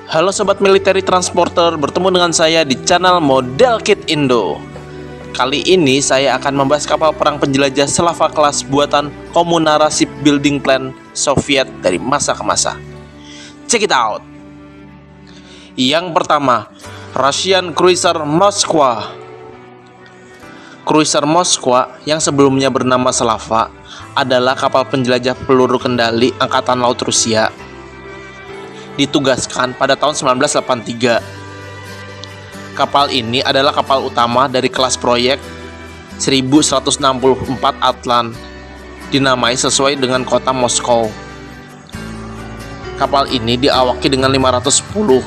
Halo Sobat Military Transporter, bertemu dengan saya di channel Model Kit Indo. Kali ini saya akan membahas kapal perang penjelajah Slava kelas buatan Kommunara Shipbuilding Plan Soviet dari masa ke masa. Check it out. Yang pertama, Russian Cruiser Moskva. Cruiser Moskva yang sebelumnya bernama Slava adalah kapal penjelajah peluru kendali Angkatan Laut Rusia. Ditugaskan pada tahun 1983. Kapal ini adalah kapal utama dari kelas proyek 1164 Atlan, dinamai sesuai dengan kota Moskow. Kapal ini diawaki dengan 510.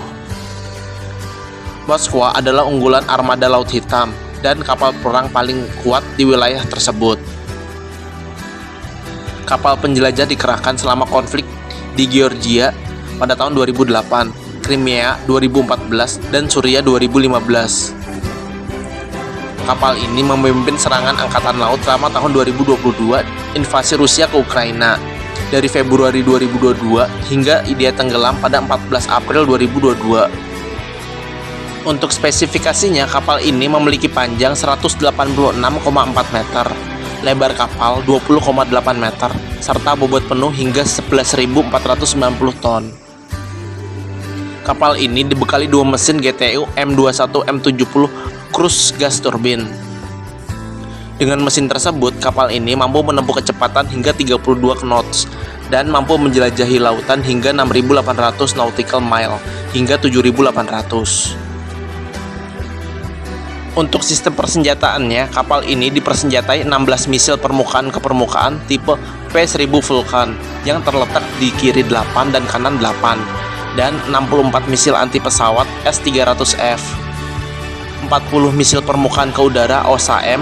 Moskwa adalah unggulan armada Laut Hitam dan kapal perang paling kuat di wilayah tersebut. Kapal penjelajah dikerahkan selama konflik di Georgia pada tahun 2008, Crimea 2014, dan Suriah 2015. Kapal ini memimpin serangan Angkatan Laut selama tahun 2022 invasi Rusia ke Ukraina dari Februari 2022 hingga dia tenggelam pada 14 April 2022. Untuk spesifikasinya, kapal ini memiliki panjang 186,4 meter, lebar kapal 20,8 meter, serta bobot penuh hingga 11.490 ton. Kapal ini dibekali dua mesin GTU M21 M70 cruise gas turbine. Dengan mesin tersebut, kapal ini mampu menempuh kecepatan hingga 32 knots dan mampu menjelajahi lautan hingga 6.800 nautical mile hingga 7.800. Untuk sistem persenjataannya, kapal ini dipersenjatai 16 misil permukaan ke permukaan tipe P-1000 Vulcan yang terletak di kiri 8 dan kanan 8. Dan 64 misil anti pesawat S-300F, 40 misil permukaan ke udara OSAM,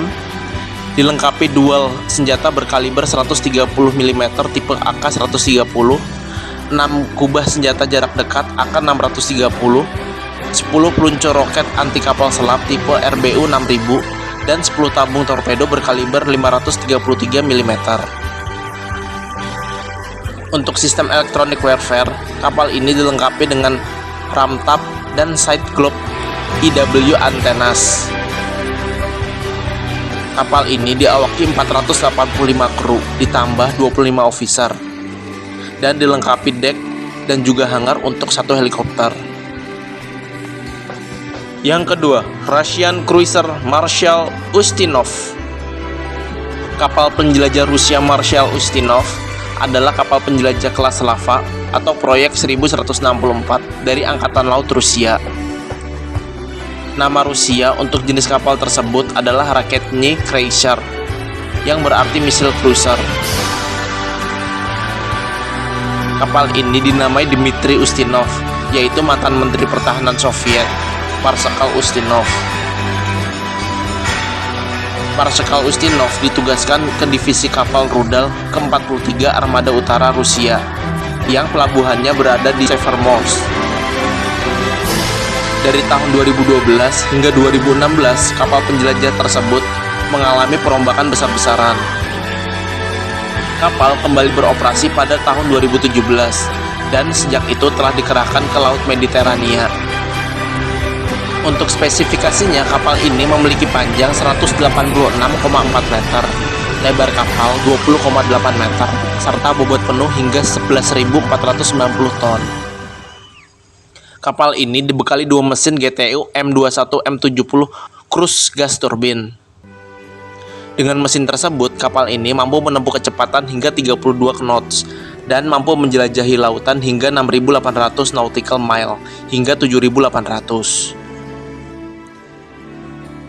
dilengkapi dual senjata berkaliber 130 mm tipe AK-130, 6 kubah senjata jarak dekat AK-630, 10 peluncur roket anti kapal selam tipe RBU 6000, dan 10 tabung torpedo berkaliber 533 mm. Untuk sistem elektronik warfare, kapal ini dilengkapi dengan ramtap dan side globe EW antennas. Kapal ini diawaki 485 kru ditambah 25 officer dan dilengkapi dek dan juga hangar untuk satu helikopter. Yang kedua, Russian Cruiser Marshal Ustinov. Kapal penjelajah Rusia Marshal Ustinov adalah kapal penjelajah kelas Slava atau proyek 1164 dari Angkatan Laut Rusia. Nama Rusia untuk jenis kapal tersebut adalah Raketny Kreyser, yang berarti misil cruiser. Kapal ini dinamai Dmitry Ustinov, yaitu mantan Menteri Pertahanan Soviet, Marshal Ustinov. Marshal Ustinov ditugaskan ke divisi kapal rudal ke-43 Armada Utara Rusia yang pelabuhannya berada di Severomorsk. Dari tahun 2012 hingga 2016, kapal penjelajah tersebut mengalami perombakan besar-besaran. Kapal kembali beroperasi pada tahun 2017 dan sejak itu telah dikerahkan ke Laut Mediterania. Untuk spesifikasinya, kapal ini memiliki panjang 186,4 meter, lebar kapal 20,8 meter, serta bobot penuh hingga 11.490 ton. Kapal ini dibekali dua mesin GTU M21 M70 cruise gas turbine. Dengan mesin tersebut, kapal ini mampu menempuh kecepatan hingga 32 knots dan mampu menjelajahi lautan hingga 6.800 nautical mile hingga 7.800.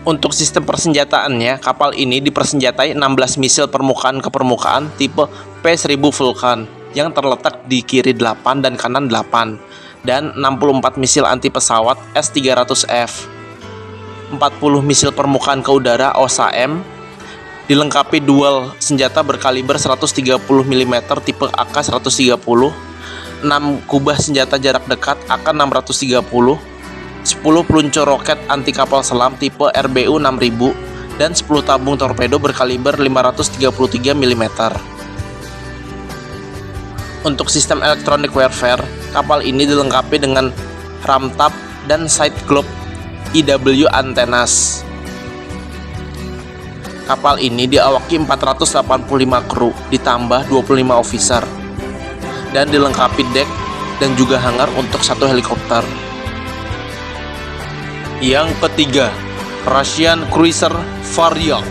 Untuk sistem persenjataannya, kapal ini dipersenjatai 16 misil permukaan ke permukaan tipe P-1000 Vulcan yang terletak di kiri 8 dan kanan 8, dan 64 misil anti pesawat S-300F, 40 misil permukaan ke udara OSAM, dilengkapi dual senjata berkaliber 130 mm tipe AK-130, 6 kubah senjata jarak dekat AK-630, 10 peluncur roket anti kapal selam tipe RBU 6000, dan 10 tabung torpedo berkaliber 533 mm. Untuk sistem elektronik warfare, kapal ini dilengkapi dengan ramtap, dan side globe EW antennas. Kapal ini diawaki 485 kru ditambah 25 officer dan dilengkapi dek dan juga hangar untuk 1 helikopter. Yang ketiga, Russian cruiser Varyak.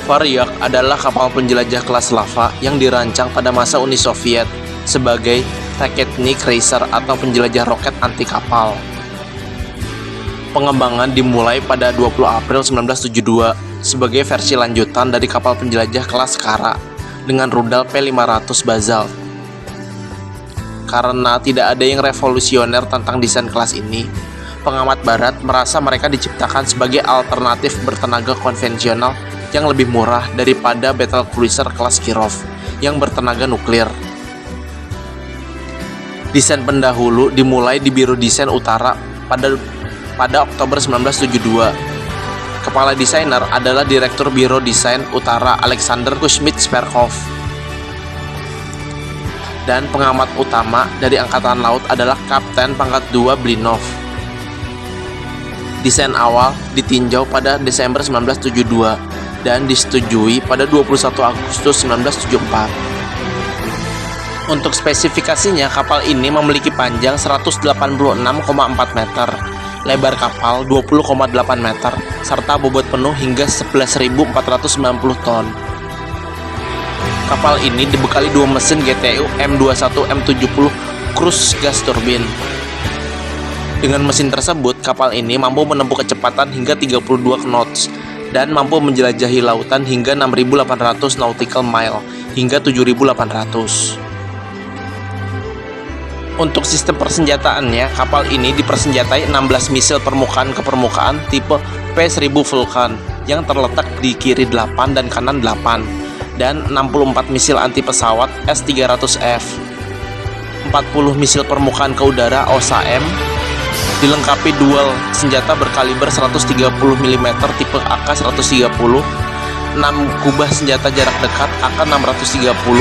Varyak adalah kapal penjelajah kelas lava yang dirancang pada masa Uni Soviet sebagai raketny cruiser atau penjelajah roket anti kapal. Pengembangan dimulai pada 20 April 1972 sebagai versi lanjutan dari kapal penjelajah kelas Kara dengan rudal P500 Basalt. Karena tidak ada yang revolusioner tentang desain kelas ini, pengamat barat merasa mereka diciptakan sebagai alternatif bertenaga konvensional yang lebih murah daripada battle cruiser kelas Kirov yang bertenaga nuklir. Desain pendahulu dimulai di Biro Desain Utara pada Oktober 1972. Kepala desainer adalah Direktur Biro Desain Utara Alexander Kuzmich-Sverkov. Dan pengamat utama dari Angkatan Laut adalah Kapten Pangkat 2 Blinov. Desain awal ditinjau pada Desember 1972 dan disetujui pada 21 Agustus 1974. Untuk spesifikasinya, kapal ini memiliki panjang 186,4 meter, lebar kapal 20,8 meter, serta bobot penuh hingga 11.490 ton. Kapal ini dibekali 2 mesin GTU M21 M70 cruise gas turbine. Dengan mesin tersebut, kapal ini mampu menempuh kecepatan hingga 32 knots dan mampu menjelajahi lautan hingga 6.800 nautical mile hingga 7.800. Untuk sistem persenjataannya, kapal ini dipersenjatai 16 misil permukaan ke permukaan tipe P1000 Vulcan yang terletak di kiri 8 dan kanan 8, dan 64 misil anti pesawat S-300F, 40 misil permukaan ke udara OSA-M, dilengkapi dual senjata berkaliber 130 mm tipe AK-130, 6 kubah senjata jarak dekat AK-630,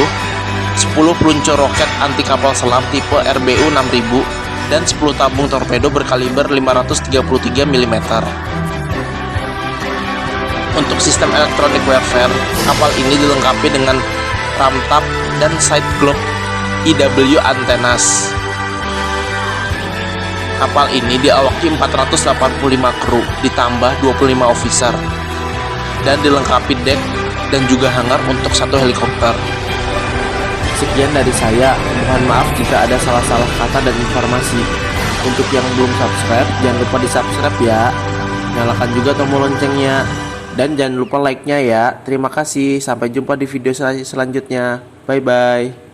10 peluncur roket anti kapal selam tipe RBU 6000, dan 10 tabung torpedo berkaliber 533 mm. Untuk sistem electronic warfare, kapal ini dilengkapi dengan ramtap dan side globe EW antennas. Kapal ini diawaki 485 kru ditambah 25 officer dan dilengkapi dek dan juga hangar untuk 1 helikopter. Sekian dari saya, mohon maaf jika ada salah-salah kata dan informasi. Untuk yang belum subscribe, jangan lupa di subscribe ya. Nyalakan juga tombol loncengnya dan jangan lupa like-nya ya. Terima kasih, sampai jumpa di video selanjutnya. Bye bye.